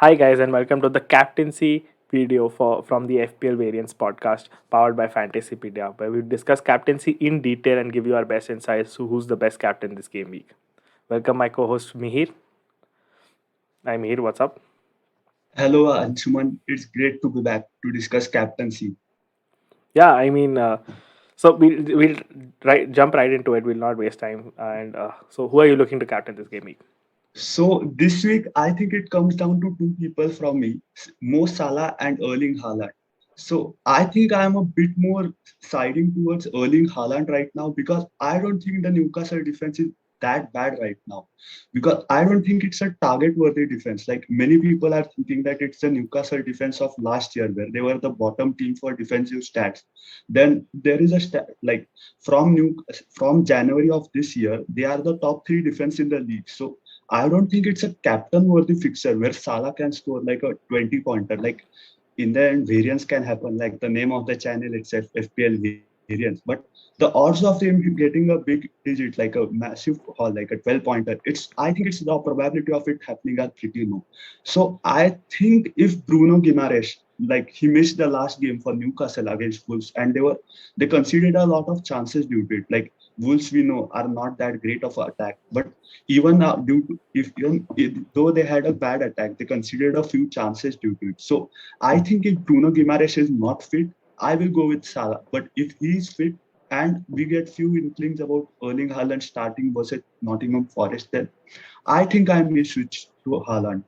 Hi guys, and welcome to the captaincy video for from the FPL Variants podcast powered by Fantasypedia, where we discuss captaincy in detail and give you our best insights to who's the best captain this game week. Welcome my co-host Mihir. Hi Mihir, what's up? Hello, Anshuman. It's great to be back to discuss captaincy. Yeah, so we'll jump right into it. We'll not waste time. And so, who are you looking to captain this game week? So this week, I think it comes down to two people from me, Mo Salah and Erling Haaland. So I think I'm a bit more siding towards Erling Haaland right now because I don't think the Newcastle defense is that bad right now. Because I don't think it's a target-worthy defense. Like many people are thinking that it's the Newcastle defense of last year where they were the bottom team for defensive stats. Then there is a stat like from January of this year, they are the top three defense in the league. So I don't think it's a captain worthy fixture where Salah can score like a 20 pointer. Like in the end, variance can happen. Like the name of the channel itself, FPL variance. But the odds of him getting a big digit, like a massive haul, like a 12 pointer, I think it's the probability of it happening are pretty low. So I think if Bruno Guimaraes, like he missed the last game for Newcastle against Wolves, and they conceded a lot of chances due to it. Like Wolves, we know, are not that great of an attack, but even due to if even though they had a bad attack, they considered a few chances due to it. So I think if Bruno Guimaraes is not fit, I will go with Salah. But if he is fit and we get few inklings about Erling Haaland starting versus Nottingham Forest, then I think I may switch to Haaland.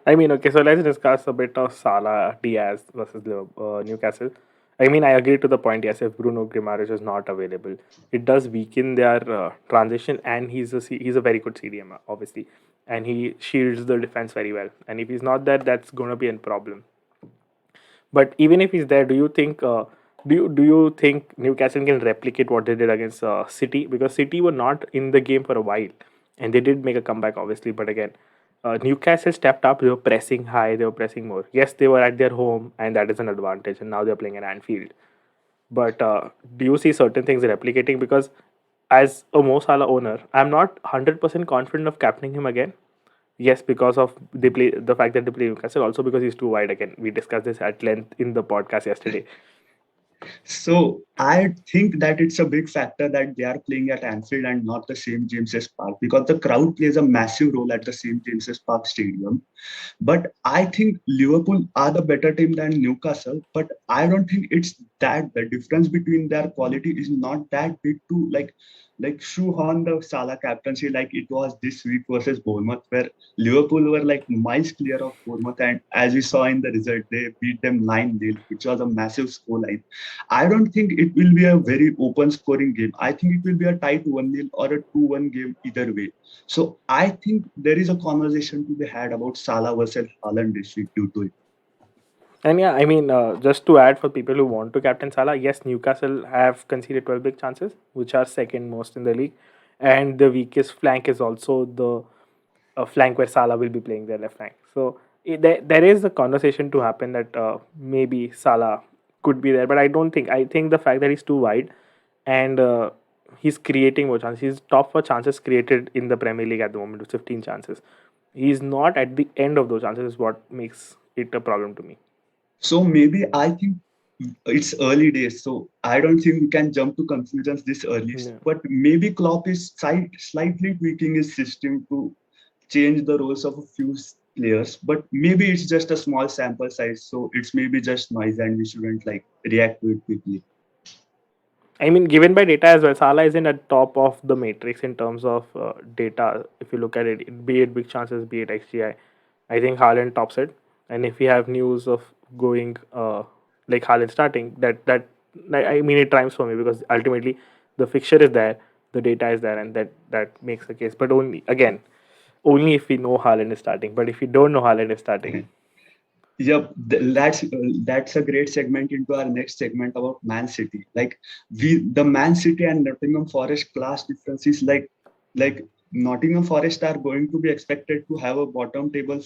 Okay, so let's discuss a bit of Salah Diaz versus Newcastle. I agree to the point. Yes, if Bruno Guimaraes is not available, it does weaken their transition, and he's a very good CDM, obviously, and he shields the defense very well. And if he's not there, that's gonna be a problem. But even if he's there, do you think Newcastle can replicate what they did against City? Because City were not in the game for a while, and they did make a comeback, obviously. But again, Newcastle stepped up. They were pressing high. They were pressing more. Yes, they were at their home, and that is an advantage. And now they're playing at Anfield. But do you see certain things replicating? Because as a Mo Salah owner, I'm not 100% confident of captaining him again. Yes, because of the fact that they play Newcastle, also because he's too wide again. We discussed this at length in the podcast yesterday. So I think that it's a big factor that they are playing at Anfield and not the St. James's Park because the crowd plays a massive role at the St. James's Park Stadium. But I think Liverpool are the better team than Newcastle. But I don't think it's that the difference between their quality is not that big to like shoehorn the Salah captaincy like it was this week versus Bournemouth, where Liverpool were like miles clear of Bournemouth, and as we saw in the result, they beat them 9-0, which was a massive scoreline. I don't think it will be a very open scoring game. I think it will be a tight 1-0 or a 2-1 game either way. So I think there is a conversation to be had about Salah versus Haaland this week due to it. And yeah, just to add for people who want to captain Salah, yes, Newcastle have conceded 12 big chances, which are second most in the league. And the weakest flank is also the flank where Salah will be playing their left flank. So there is a conversation to happen that maybe Salah could be there, but I don't think. I think the fact that he's too wide and he's creating more chances. He's top for chances created in the Premier League at the moment with 15 chances. He's not at the end of those chances, is what makes it a problem to me. So maybe I think it's early days, so I don't think we can jump to conclusions this early. Yeah. But maybe Klopp is slightly tweaking his system to change the roles of a few players. But maybe it's just a small sample size, so it's maybe just noise, and we shouldn't like react to it quickly. Given by data as well, Salah is in at top of the matrix in terms of data. If you look at it, be it big chances, be it XGI, I think Haaland tops it. And if we have news of going like Haaland starting, it rhymes for me because ultimately the fixture is there, the data is there, and that makes the case. But only if we know Haaland is starting. But if we don't know Haaland is starting, Yep, that's a great segment into our next segment about Man City. Like the Man City and Nottingham Forest class differences, like Nottingham Forest are going to be expected to have a bottom table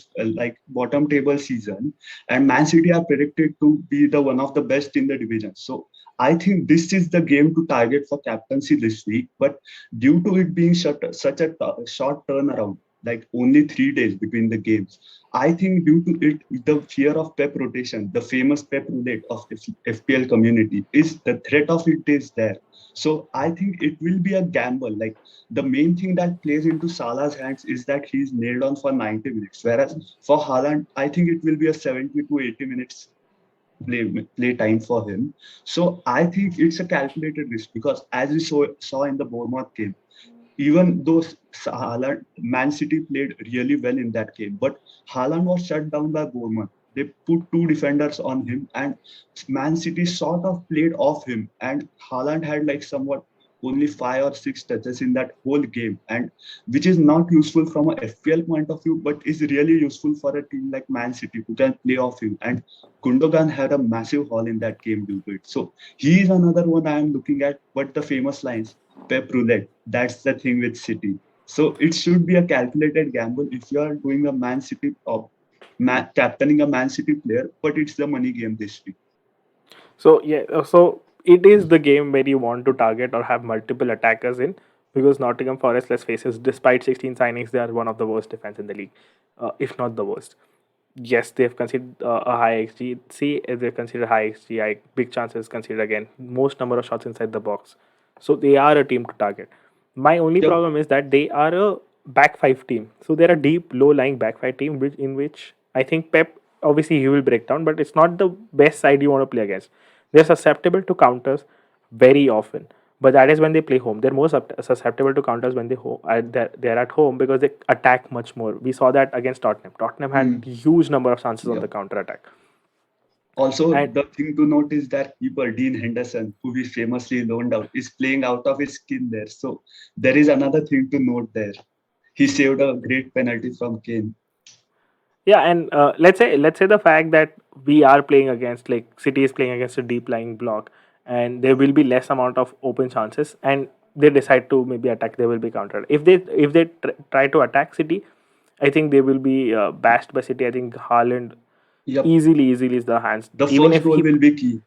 season, and Man City are predicted to be the one of the best in the division. So I think this is the game to target for captaincy this week. But due to it being such a short turnaround, like only 3 days between the games. I think due to it, the fear of Pep rotation, the famous Pep roulette of the FPL community, is the threat of it is there. So I think it will be a gamble. Like the main thing that plays into Salah's hands is that he's nailed on for 90 minutes, whereas for Haaland, I think it will be a 70 to 80 minutes play play time for him. So I think it's a calculated risk because as we saw in the Bournemouth game, even though Man City played really well in that game, but Haaland was shut down by Bournemouth. They put two defenders on him, and Man City sort of played off him. And Haaland had like somewhat only 5 or 6 touches in that whole game, and which is not useful from a FPL point of view, but is really useful for a team like Man City who can play off him. And Gundogan had a massive haul in that game due to it. So he is another one I am looking at. But the famous lines, Pep roulette. That's the thing with City. So it should be a calculated gamble if you are doing a Man City captaining a Man City player, but it's the money game this week. So yeah, so it is the game where you want to target or have multiple attackers in, because Nottingham Forest, let's face it, despite 16 signings, they are one of the worst defense in the league, if not the worst. Yes, they've considered a high XG. See, if they consider high XG, big chances considered again, most number of shots inside the box. So they are a team to target. My only Yep. problem is that they are a back five team. So they're a deep, low lying back five team, in which I think Pep, obviously he will break down, but it's not the best side you want to play against. They're susceptible to counters very often, but that is when they play home. They're more susceptible to counters when they're at home, because they attack much more. We saw that against Tottenham. Tottenham had Hmm. huge number of chances on the Yep. counter attack. Also, And the thing to note is that keeper Dean Henderson, who we famously loaned out, is playing out of his skin there. So there is another thing to note there. He saved a great penalty from Kane. yeah, and let's say the fact that we are playing against, like, City is playing against a deep lying block, and there will be less amount of open chances, and they decide to maybe attack. They will be countered. If they try to attack City, I think they will be bashed by City. I think Haaland Yep. easily is the hands. The Even first if goal he will be key.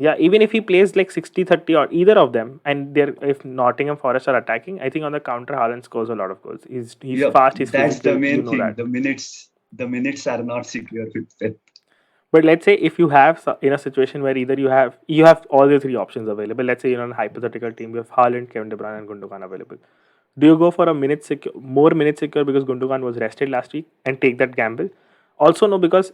Yeah, even if he plays like 60-30 or either of them, and there if Nottingham Forest are attacking, I think on the counter Haaland scores a lot of goals. He's Yep. fast, he's That's the physical, you main know thing. that. The minutes are not secure with Pep. But let's say if you have in a situation where either you have all the three options available. Let's say you're on a hypothetical team, you have Haaland, Kevin De Bruyne, and Gundogan available. Do you go for a more minute secure because Gundogan was rested last week and take that gamble? Also, no, because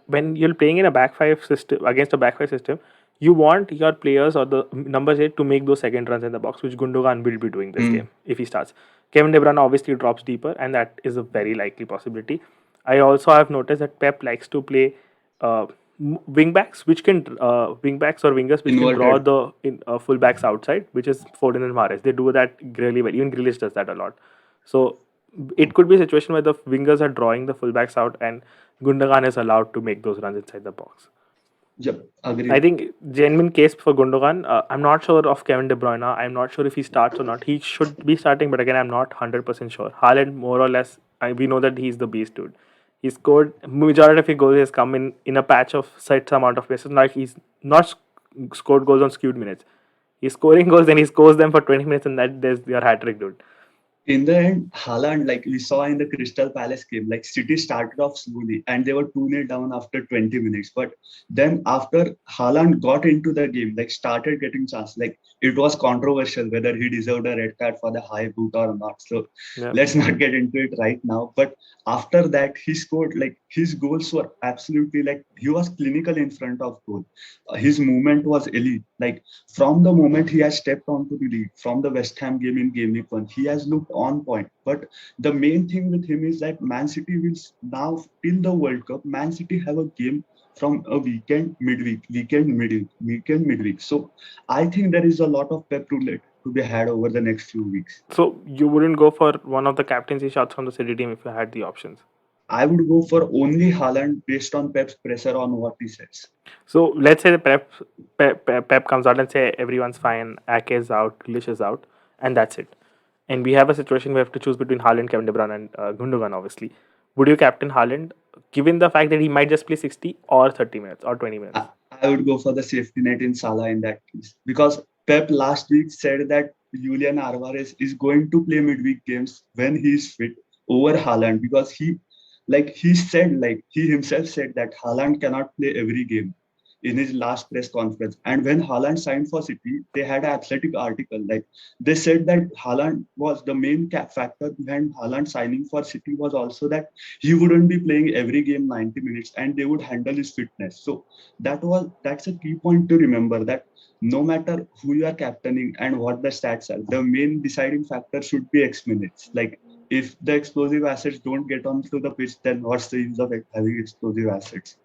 when you're playing in a back five system against a back five system, you want your players or the numbers 8 to make those second runs in the box, which Gundogan will be doing this Hmm. game if he starts. Kevin De Bruyne obviously drops deeper, and that is a very likely possibility. I also have noticed that Pep likes to play uh, wingbacks or wingers which can draw Inverted. the fullbacks outside, which is Foden and Mahrez. They do that really well. Even Grealish does that a lot. So it could be a situation where the wingers are drawing the fullbacks out, and Gundogan is allowed to make those runs inside the box. Yep. I Agreed. think genuine case for Gundogan. I'm not sure of Kevin De Bruyne. I'm not sure if he starts or not. He should be starting, but again, I'm not 100% sure. Haaland, more or less, we know that he's the beast, dude. He scored majority of his goals has come in a patch of set amount of places. Like he's not scored goals on skewed minutes. He's scoring goals, then he scores them for 20 minutes, and that there's your hat trick, dude. In the end, Haaland, like we saw in the Crystal Palace game, like City started off slowly and they were 2-0 down after 20 minutes. But then after Haaland got into the game, like started getting chance, like it was controversial whether he deserved a red card for the high boot or not. So Yeah. let's not get into it right now. But after that, he scored, like his goals were absolutely, like he was clinical in front of goal. His movement was elite. Like from the moment he has stepped onto the league, from the West Ham game in Game Week 1, he has looked on point. But the main thing with him is that Man City will now, till the World Cup, Man City have a game from a weekend, midweek. So I think there is a lot of pep roulette to be had over the next few weeks. So you wouldn't go for one of the captaincy shots from the City team if you had the options. I would go for only Haaland based on Pep's pressure on what he says. So let's say the Pep comes out and say everyone's fine, Ake is out, Grealish is out, and that's it. And we have a situation where we have to choose between Haaland, Kevin De Bruyne, and Gundogan. Obviously, would you captain Haaland, given the fact that he might just play 60 or 30 minutes or 20 minutes? I, I would go for the safety net in Salah in that case because Pep last week said that Julian Alvarez is going to play midweek games when he is fit. over Haaland because he himself said that Haaland cannot play every game in his last press conference. And when Haaland signed for City, they had an athletic article. Like they said that Haaland was the main factor behind Haaland signing for City was also that he wouldn't be playing every game 90 minutes and they would handle his fitness. So that's a key point to remember that no matter who you are captaining and what the stats are, the main deciding factor should be X minutes. Like if the explosive assets don't get onto the pitch, then what's the use of having explosive assets?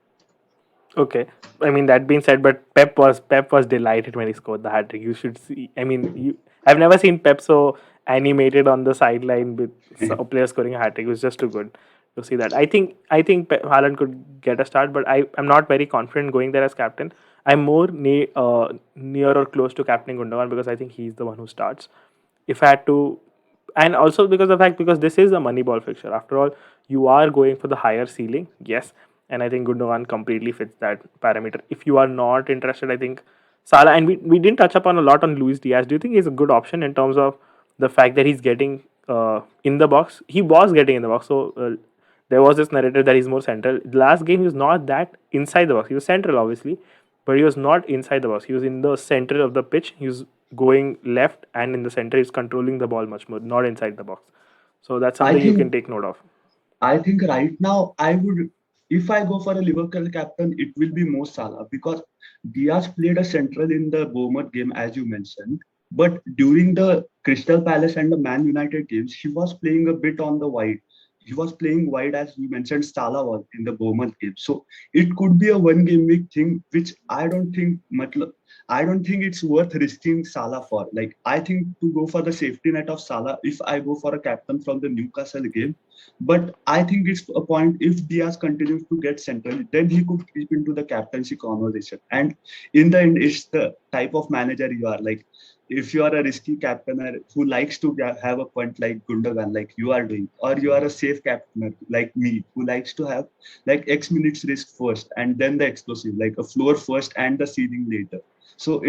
Okay. I mean that being said, but Pep was delighted when he scored the hat trick. You should see. I mean, I've never seen Pep so animated on the sideline with a player scoring a hat trick. It was just too good to see that. I think Haaland could get a start, but I'm not very confident going there as captain. I'm more near or close to captaining Gundogan because I think he's the one who starts. If I had to, and also because of the fact because this is a money ball fixture. After all, you are going for the higher ceiling, yes, and I think Gundogan completely fits that parameter. If you are not interested, I think Salah, and we didn't touch upon a lot on Luis Diaz. Do you think he's a good option in terms of the fact that he's getting in the box? He was getting in the box, so there was this narrative that he's more central. The last game he was not that inside the box. He was central, obviously, but he was not inside the box. He was in the center of the pitch. He was going left, and in the center, he's controlling the ball much more, not inside the box. So that's I something you can think take note of. I think right now I would, if I go for a Liverpool captain, it will be Mo Salah because Diaz played a central in the Bournemouth game as you mentioned, but during the Crystal Palace and the Man United games, he was playing a bit on the wide. He was playing wide as you mentioned Salah was in the Bournemouth game. So it could be a one game week thing, which I don't think it's worth risking Salah for. Like I think to go for the safety net of Salah, if I go for a captain from the Newcastle game, but I think it's a point if Diaz continues to get central, then he could creep into the captaincy conversation. And in the end, it's the type of manager you are. Like if you are a risky captainer who likes to have a point like Gundogan, like you are doing, or you are a safe captainer like me who likes to have like X minutes risk first and then the explosive, like a floor first and the ceiling later. So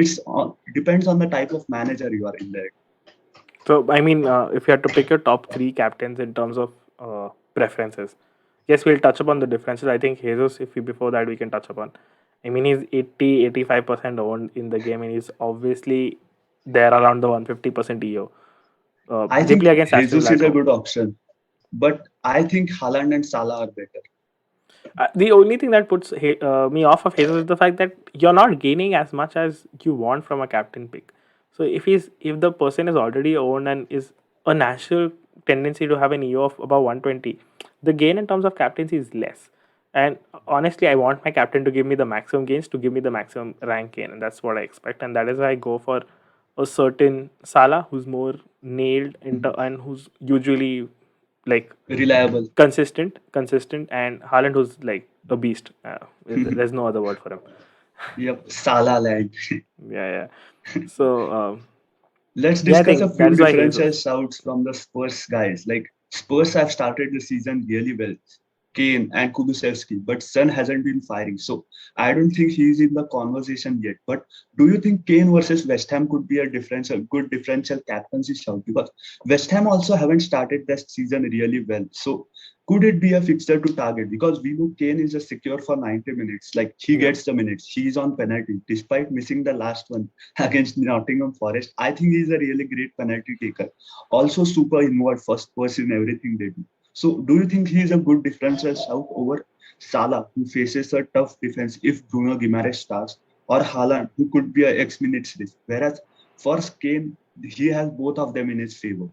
depends on the type of manager you are in there. So, I mean, if you had to pick your top three captains in terms of preferences, yes, we'll touch upon the differences. I think Jesus, if we before that, we can touch upon. I mean, he's 85% owned in the game, and he's obviously there around the 150% EO. I They think play against Aston Jesus Villa at is a home. good option, but I think Haaland and Salah are better. The only thing that puts me off of Jesus is the fact that you're not gaining as much as you want from a captain pick. So if the person is already owned and is a natural tendency to have an EO of about 120, the gain in terms of captaincy is less. And honestly, I want my captain to give me the maximum gains to give me the maximum rank gain, and that's what I expect. And that is why I go for a certain Salah who's more nailed into and who's usually like Reliable. consistent, and Haaland who's like a beast. There's no other word for him. Yep, Salah land. Yeah, yeah. So Let's yeah, I discuss a think that few is why differential Jesus. shouts from the Spurs guys. Like Spurs have started the season really well. Kane and Kulusevski, but Son hasn't been firing. So I don't think he's in the conversation yet. But do you think Kane versus West Ham could be a good differential captaincy shout? Because West Ham also haven't started this season really well. So could it be a fixture to target? Because we know Kane is a secure for 90 minutes. Like he Yeah. gets the minutes. He's on penalty despite missing the last one against Nottingham Forest. I think he's a really great penalty taker. Also super involved first person in everything they do. So do you think he's a good differential shout over Salah, who faces a tough defense if Bruno Guimaraes starts, or Haaland, who could be a X minutes risk? Whereas for Kane, he has both of them in his favor.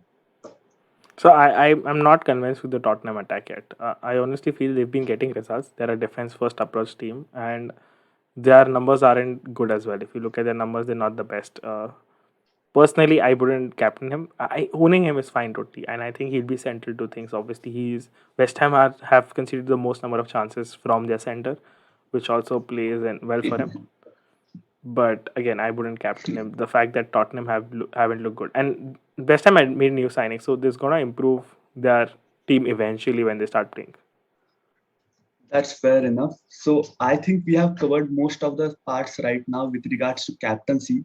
So I'm not convinced with the Tottenham attack yet. I honestly feel they've been getting results. They're a defense first approach team, and their numbers aren't good as well. If you look at their numbers, they're not the best. Personally, I wouldn't captain him. Owning him is fine totally, and I think he'll be central to things. Obviously, he's West Ham have conceded the most number of chances from their center, which also plays and well for him. But again, I wouldn't captain him. The fact that Tottenham haven't looked good, and West Ham had made new signings, so this gonna improve their team eventually when they start playing. That's fair enough. So I think we have covered most of the parts right now with regards to captaincy.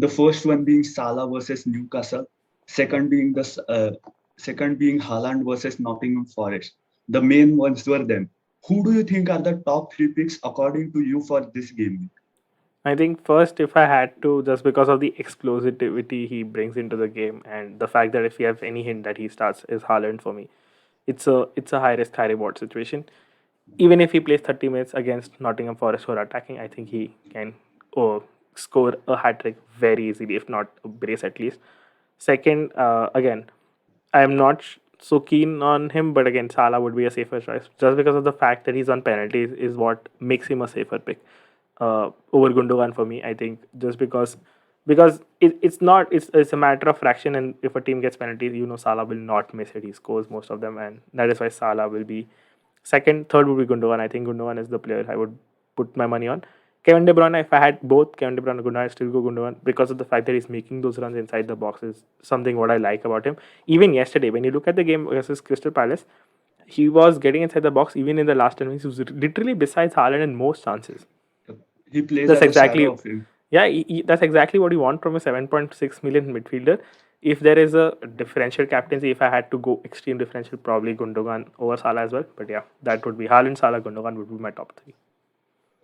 The first one being Salah versus Newcastle. Second being the second being Haaland versus Nottingham Forest. The main ones were them. Who do you think are the top three picks according to you for this game? I think first, if I had to, just because of the explosivity he brings into the game, and the fact that if you have any hint that he starts, is Haaland for me. It's a high risk, high reward situation. Even if he plays 30 minutes against Nottingham Forest who are attacking, I think he can score a hat trick very easily, if not a brace at least. Second, again, I am not so keen on him, but again, Salah would be a safer choice just because of the fact that he's on penalties is what makes him a safer pick over Gundogan for me. I think just because it's not it's a matter of fraction, and if a team gets penalties, Salah will not miss it. He scores most of them, and that is why Salah will be second. Third would be Gundogan. I think Gundogan is the player I would put my money on. Kevin De Bruyne, if I had both Kevin De Bruyne and Gundogan, I still go Gundogan because of the fact that he's making those runs inside the box is something what I like about him. Even yesterday, when you look at the game versus Crystal Palace, he was getting inside the box even in the last 10 minutes. He was literally besides Haaland in most chances. He plays That's as a shadow exactly, of him. yeah, that's exactly what you want from a 7.6 million midfielder. If there is a differential captaincy, if I had to go extreme differential, probably Gundogan over Salah as well. But yeah, that would be Haaland, Salah, Gundogan would be my top three.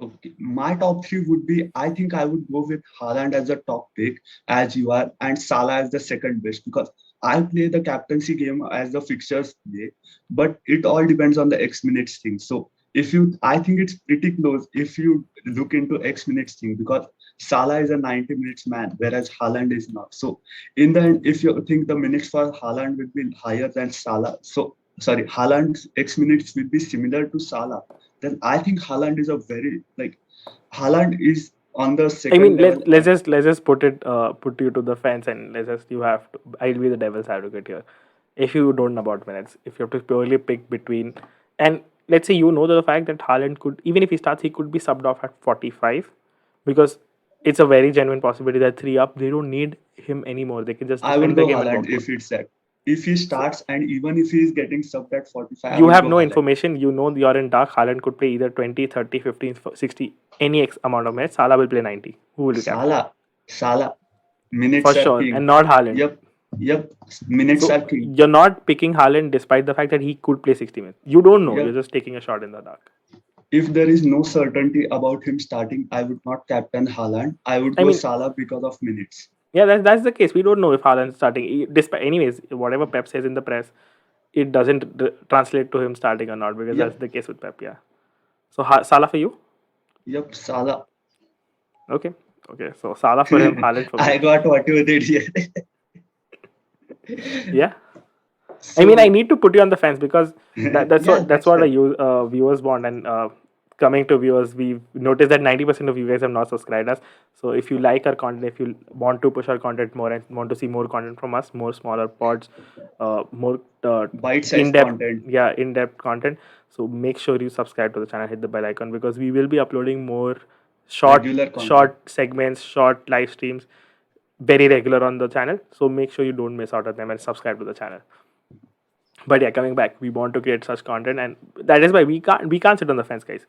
Okay. My top three would be I think I would go with Haaland as a top pick, as you are, and Salah as the second best because I play the captaincy game as the fixtures play, but it all depends on the X minutes thing. So if you, I think it's pretty close if you look into X minutes thing because Salah is a 90 minutes man, whereas Haaland is not. So in the end, if you think the minutes for Haaland will be higher than Salah, so sorry, Haaland's X minutes will be similar to Salah, then I think Haaland is a very like Haaland is on the I second mean, level. let's just put you to the fence, and let's just you have to. I'll be the devil's advocate here. If you don't know about minutes, if you have to purely pick between, and let's say the fact that Haaland could, even if he starts, he could be subbed off at 45, because it's a very genuine possibility that three up they don't need him anymore. They can just I will defend the go game and Haaland walk out. if it's that. If he So starts and even if he is getting subbed at 45, I you will have go no Haaland. information. You're in dark. Haaland could play either 20, 30, 15, 60, any X amount of minutes. Salah will play 90. Who will you captain? Salah, For minutes are sure, king. and not Haaland. Yep, yep, minutes So are king. you're not picking Haaland despite the fact that he could play 60 minutes. You don't know. You're Yep. just taking a shot in the dark. If there is no certainty about him starting, I would not captain Haaland. I would I go mean, Salah because of minutes. yeah, that's the case. We don't know if Haaland's starting. Despite, anyways, whatever Pep says in the press, it doesn't translate to him starting or not, because that's Yep, the case with Pep. Yeah. So Salah for you? yep, Salah. Okay. Okay. So Salah for him, Haaland for me. I got what you did here. Yeah. I mean, I So need to put you on the fence because that's yeah, what that's our fine. viewers want. And coming to viewers, we've noticed that 90% of you guys have not subscribed us. So if you like our content, if you want to push our content more and want to see more content from us, more smaller pods, more in Bite-sized depth, content, yeah, in depth content. So make sure you subscribe to the channel, hit the bell icon, because we will be uploading more short regular content. short segments, short live streams, very regular on the channel. So make sure you don't miss out on them and subscribe to the channel. But yeah, coming back, we want to create such content, and that is why we can't sit on the fence, guys.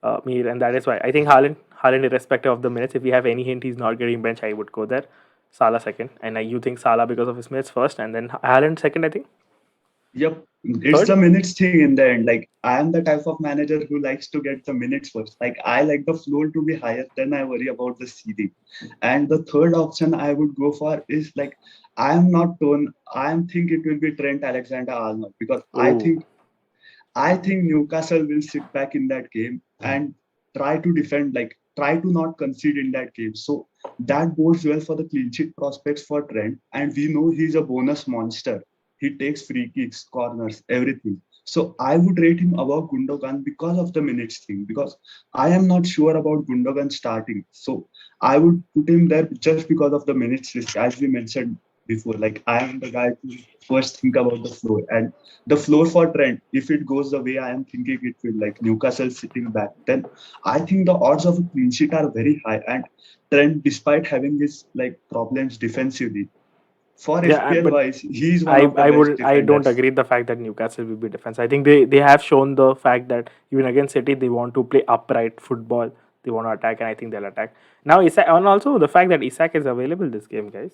And that is why I think Haaland, irrespective of the minutes, if we have any hint he's not getting bench, I would go there. Salah second, and you think Salah because of his minutes first, and then Haaland second, I think Yep, it's third. the minutes thing in the end. Like I am the type of manager who likes to get the minutes first. Like I like the floor to be higher, then I worry about the seeding. And the third option I would go for is like I am not torn. I am think it will be Trent Alexander-Arnold because Oh, I think Newcastle will sit back in that game and try to defend, like try to not concede in that game. So that bodes well for the clean sheet prospects for Trent. And we know he's a bonus monster. He takes free kicks, corners, everything. So I would rate him above Gundogan because of the minutes thing. Because I am not sure about Gundogan starting. So I would put him there just because of the minutes risk, as we mentioned before. Like I am the guy who first think about the floor. And the floor for Trent, if it goes the way I am thinking it will, like Newcastle sitting back, then I think the odds of a clean sheet are very high. And Trent, despite having his like problems defensively, for yeah, FPL but wise, he is one I of the I best would I don't defenders. agree the fact that Newcastle will be defense. I think they have shown the fact that even against City they want to play upright football. They want to attack, and I think they'll attack. Now Isak, and also the fact that Isak is available this game, guys.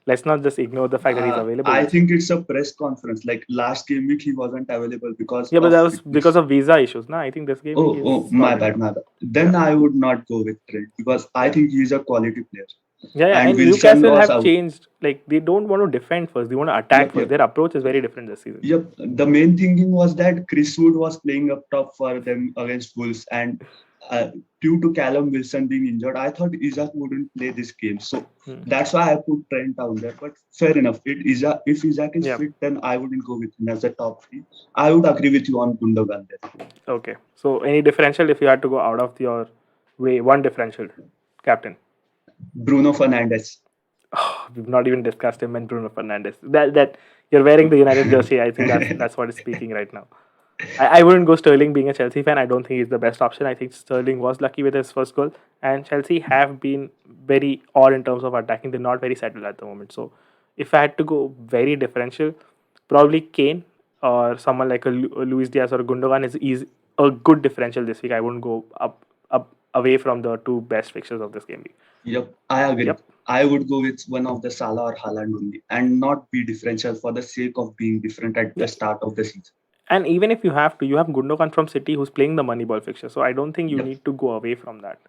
Let's not just ignore the fact that he's available I also. think it's a press conference. Like last game week, he wasn't available because Yeah, but of that was because fitness. of visa issues. Nah, I think this game week Oh, is oh, my sorted bad, now. my bad. Yeah, Then I would not go with Trent because I yeah. think he's a quality player. Yeah, yeah, And and Wilson Newcastle was have out. changed. Like they don't want to defend first; they want to attack Yep, first. yep, Their approach is very different this season. yep. The main thinking was that Chris Wood was playing up top for them against Wolves, and uh, due to Callum Wilson being injured, I thought Isaac wouldn't play this game. So Hmm. that's why I put Trent down there. But fair enough. If Isaac is Yeah. fit, then I wouldn't go with him as a top three. I would agree with you on Gundogan there. Okay. So any differential if you had to go out of your way, one differential, captain. Bruno Fernandes. We've not even discussed him and Bruno Fernandes. That you're wearing the United jersey. I think that's what is speaking right now. I wouldn't go Sterling being a Chelsea fan. I don't think he's the best option. I think Sterling was lucky with his first goal, and Chelsea have been very odd in terms of attacking. They're not very settled at the moment. So, if I had to go very differential, probably Kane or someone like a Luis Diaz or a Gundogan is a good differential this week. I wouldn't go up away from the two best fixtures of this game week. Yep, I agree. Yep. I would go with one of the Salah or Haaland only and not be differential for the sake of being different at the Yeah. start of the season. And even if you have to, you have Gundogan from City who's playing the money ball fixture. So I don't think you Yep, need to go away from that.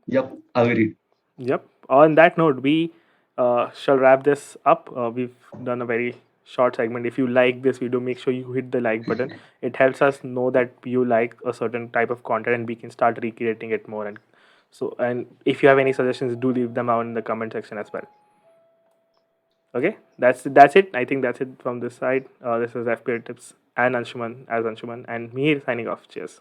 yep, agreed. Yep. On that note, we shall wrap this up. We've done a very short segment. If you like this video, make sure you hit the like button. It helps us know that you like a certain type of content, and we can start recreating it more. And if you have any suggestions, do leave them out in the comment section as well. Okay, that's it. I think that's it from this side. This is FPL Tips and Anshuman as Anshuman and me signing off. Cheers.